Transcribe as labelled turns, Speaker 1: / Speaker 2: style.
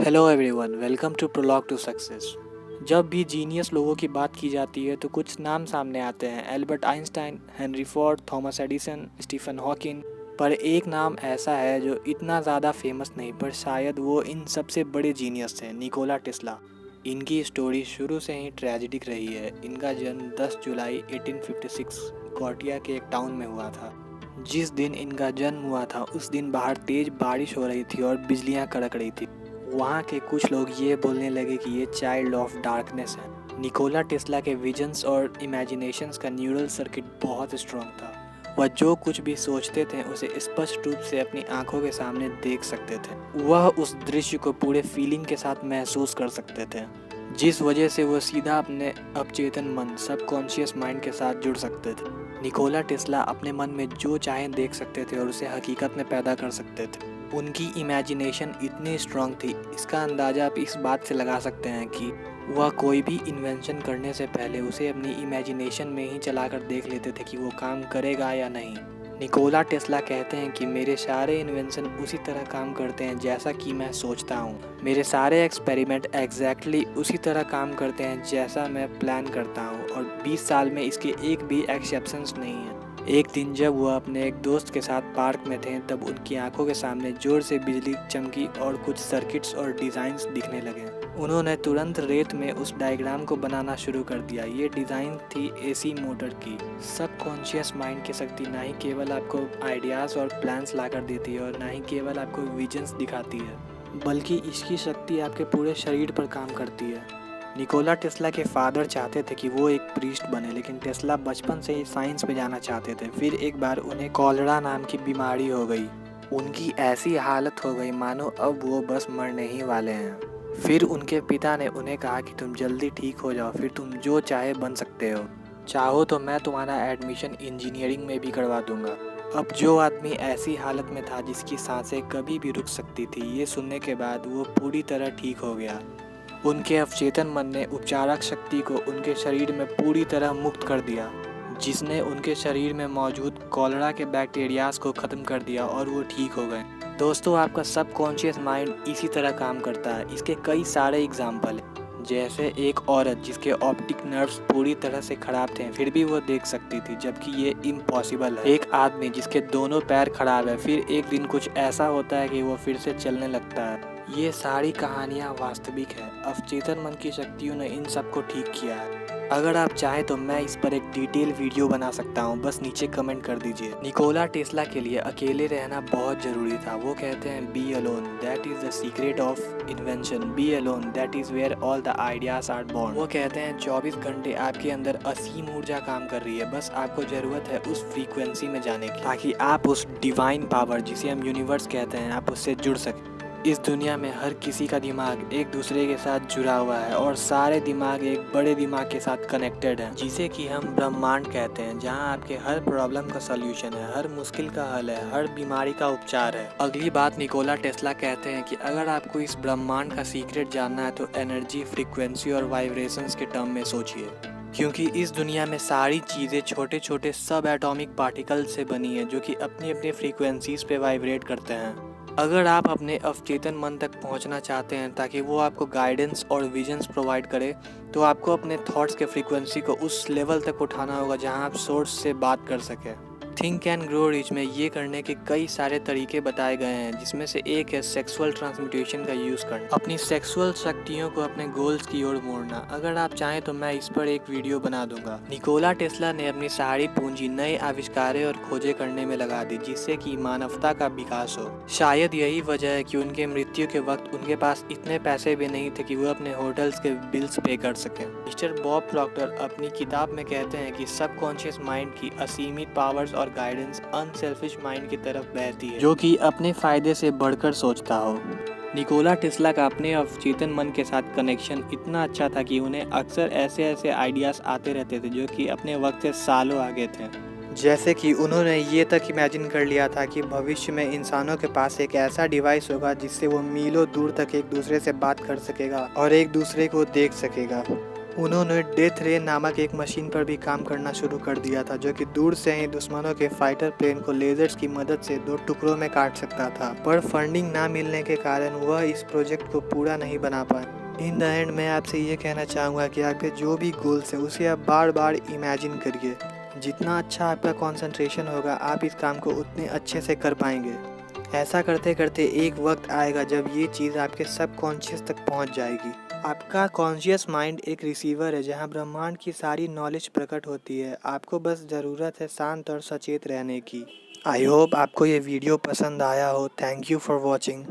Speaker 1: Hello everyone, welcome to prologue to success. जब भी genius लोगों की बात की जाती है तो कुछ नाम सामने आते हैं। Albert Einstein, Henry Ford, Thomas Edison, Stephen Hawking. पर एक नाम ऐसा है जो इतना ज़्यादा फेमस नहीं, पर शायद वो इन सबसे बड़े जीनियस थे, निकोला टेस्ला। इनकी स्टोरी शुरू से ही ट्रेजिडिक रही है। इनका जन्म 10 जुलाई 1856 स्कॉटिया के एक टाउन में हुआ था। जिस दिन इनका जन्म हुआ था उस दिन बाहर तेज बारिश हो रही थी और बिजलियां कड़क रही थी। वहाँ के कुछ लोग ये बोलने लगे कि ये चाइल्ड ऑफ डार्कनेस है। निकोला टेस्ला के विजन्स और इमेजिनेशंस का न्यूरल सर्किट बहुत स्ट्रॉन्ग था। वह जो कुछ भी सोचते थे उसे स्पष्ट रूप से अपनी आंखों के सामने देख सकते थे। वह उस दृश्य को पूरे फीलिंग के साथ महसूस कर सकते थे, जिस वजह से वह सीधा अपने अवचेतन मन सबकॉन्शियस माइंड के साथ जुड़ सकते थे। निकोला टेस्ला अपने मन में जो चाहे देख सकते थे और उसे हकीकत में पैदा कर सकते थे। उनकी इमेजिनेशन इतनी स्ट्रांग थी, इसका अंदाज़ा आप इस बात से लगा सकते हैं कि वह कोई भी इन्वेंशन करने से पहले उसे अपनी इमेजिनेशन में ही चलाकर देख लेते थे कि वो काम करेगा या नहीं। निकोला टेस्ला कहते हैं कि मेरे सारे इन्वेंशन उसी तरह काम करते हैं जैसा कि मैं सोचता हूँ। मेरे सारे एक्सपेरिमेंट एग्जैक्टली उसी तरह काम करते हैं जैसा मैं प्लान करता हूँ, और 20 साल में इसके एक भी एक्सेप्शंस नहीं है। एक दिन जब वह अपने एक दोस्त के साथ पार्क में थे तब उनकी आंखों के सामने जोर से बिजली चमकी और कुछ सर्किट्स और डिज़ाइंस दिखने लगे। उन्होंने तुरंत रेत में उस डायग्राम को बनाना शुरू कर दिया। ये डिज़ाइन थी एसी मोटर की। सबकॉन्शियस माइंड की शक्ति ना ही केवल आपको आइडियाज़ और प्लान्स ला कर देती है और ना ही केवल आपको विजन्स दिखाती है, बल्कि इसकी शक्ति आपके पूरे शरीर पर काम करती है। निकोला टेस्ला के फादर चाहते थे कि वो एक प्रीस्ट बने, लेकिन टेस्ला बचपन से ही साइंस में जाना चाहते थे। फिर एक बार उन्हें कॉलरा नाम की बीमारी हो गई। उनकी ऐसी हालत हो गई मानो अब वो बस मरने ही वाले हैं। फिर उनके पिता ने उन्हें कहा कि तुम जल्दी ठीक हो जाओ, फिर तुम जो चाहे बन सकते हो। चाहो तो मैं तुम्हारा एडमिशन इंजीनियरिंग में भी करवा दूंगा। अब जो आदमी ऐसी हालत में था जिसकी सांसें कभी भी रुक सकती थी, ये सुनने के बाद वो पूरी तरह ठीक हो गया। उनके अवचेतन मन ने उपचारक शक्ति को उनके शरीर में पूरी तरह मुक्त कर दिया, जिसने उनके शरीर में मौजूद कॉलरा के बैक्टीरियाज को ख़त्म कर दिया और वो ठीक हो गए। दोस्तों, आपका सबकॉन्शियस माइंड इसी तरह काम करता है। इसके कई सारे एग्जाम्पल हैं, जैसे एक औरत जिसके ऑप्टिक नर्व्स पूरी तरह से ख़राब थे फिर भी वो देख सकती थी, जबकि ये इम्पॉसिबल है। एक आदमी जिसके दोनों पैर खराब है, फिर एक दिन कुछ ऐसा होता है कि वो फिर से चलने लगता है। ये सारी कहानियाँ वास्तविक है। अवचेतन मन की शक्तियों ने इन सब को ठीक किया है। अगर आप चाहें तो मैं इस पर एक डिटेल वीडियो बना सकता हूँ, बस नीचे कमेंट कर दीजिए। निकोला टेस्ला के लिए अकेले रहना बहुत ज़रूरी था। वो कहते हैं be alone, that is the secret of invention. Be alone, that is where all the ideas are born. वो कहते हैं 24 घंटे आपके अंदर असीम ऊर्जा काम कर रही है, बस आपको ज़रूरत है उस फ्रीक्वेंसी में जाने की, ताकि आप उस डिवाइन पावर जिसे हम यूनिवर्स कहते हैं, आप उससे जुड़ सकें। इस दुनिया में हर किसी का दिमाग एक दूसरे के साथ जुड़ा हुआ है और सारे दिमाग एक बड़े दिमाग के साथ कनेक्टेड हैं, जिसे कि हम ब्रह्मांड कहते हैं, जहां आपके हर प्रॉब्लम का सॉल्यूशन है, हर मुश्किल का हल है, हर बीमारी का उपचार है। अगली बात निकोला टेस्ला कहते हैं कि अगर आपको इस ब्रह्मांड का सीक्रेट जानना है तो एनर्जी, फ्रीक्वेंसी और वाइब्रेशंस के टर्म में सोचिए, क्योंकि इस दुनिया में सारी चीज़ें छोटे छोटे सब एटॉमिक पार्टिकल से बनी है जो कि अपनी अपनी फ्रीक्वेंसीज पे वाइब्रेट करते हैं। अगर आप अपने अवचेतन मन तक पहुंचना चाहते हैं ताकि वो आपको गाइडेंस और विजन्स प्रोवाइड करे, तो आपको अपने थॉट्स के फ्रीक्वेंसी को उस लेवल तक उठाना होगा जहां आप सोर्स से बात कर सकें। थिंक एंड ग्रो रिच में ये करने के कई सारे तरीके बताए गए हैं, जिसमें से एक है सेक्सुअल ट्रांसम्यूटेशन का यूज़ करना, अपनी सेक्सुअल शक्तियों को अपने गोल्स की ओर मोड़ना। अगर आप चाहें तो मैं इस पर एक वीडियो बना दूंगा। निकोला टेस्ला ने अपनी सारी पूंजी नए आविष्कारें और खोजें करने में लगा दी, जिससे कि मानवता का विकास हो। शायद यही वजह है कि उनके मृत्यु के वक्त उनके पास इतने पैसे भी नहीं थे कि वो अपने होटल्स के बिल्स पे कर सकें। मिस्टर बॉब प्रॉक्टर अपनी किताब में कहते हैं कि सबकॉन्शियस माइंड की असीमित पावर्स और गाइडेंस अनसेल्फिश माइंड की तरफ बहती है, जो कि अपने फायदे से बढ़कर सोचता हो। निकोला टेस्ला का अपने अवचेतन मन के साथ कनेक्शन इतना अच्छा था कि उन्हें अक्सर ऐसे आइडियाज आते रहते थे जो कि अपने वक्त से सालों आगे थे। जैसे कि उन्होंने ये तक इमेजिन कर लिया था कि भविष्य में इंसानों के पास एक ऐसा डिवाइस होगा जिससे वो मीलों दूर तक एक दूसरे से बात कर सकेगा और एक दूसरे को देख सकेगा। उन्होंने डेथ रे नामक एक मशीन पर भी काम करना शुरू कर दिया था, जो कि दूर से ही दुश्मनों के फाइटर प्लेन को लेजर्स की मदद से 2 टुकड़ों में काट सकता था। पर फंडिंग ना मिलने के कारण वह इस प्रोजेक्ट को पूरा नहीं बना पाए। इन द एंड मैं आपसे ये कहना चाहूँगा कि आपके जो भी गोल्स है उसे आप बार बार इमेजिन करिए। जितना अच्छा आपका कंसंट्रेशन होगा, आप इस काम को उतने अच्छे से कर पाएंगे। ऐसा करते करते एक वक्त आएगा जब ये चीज़ आपके सबकॉन्शियस तक पहुंच जाएगी। आपका कॉन्शियस माइंड एक रिसीवर है जहां ब्रह्मांड की सारी नॉलेज प्रकट होती है। आपको बस ज़रूरत है शांत और सचेत रहने की। आई होप आपको ये वीडियो पसंद आया हो। Thank you for watching.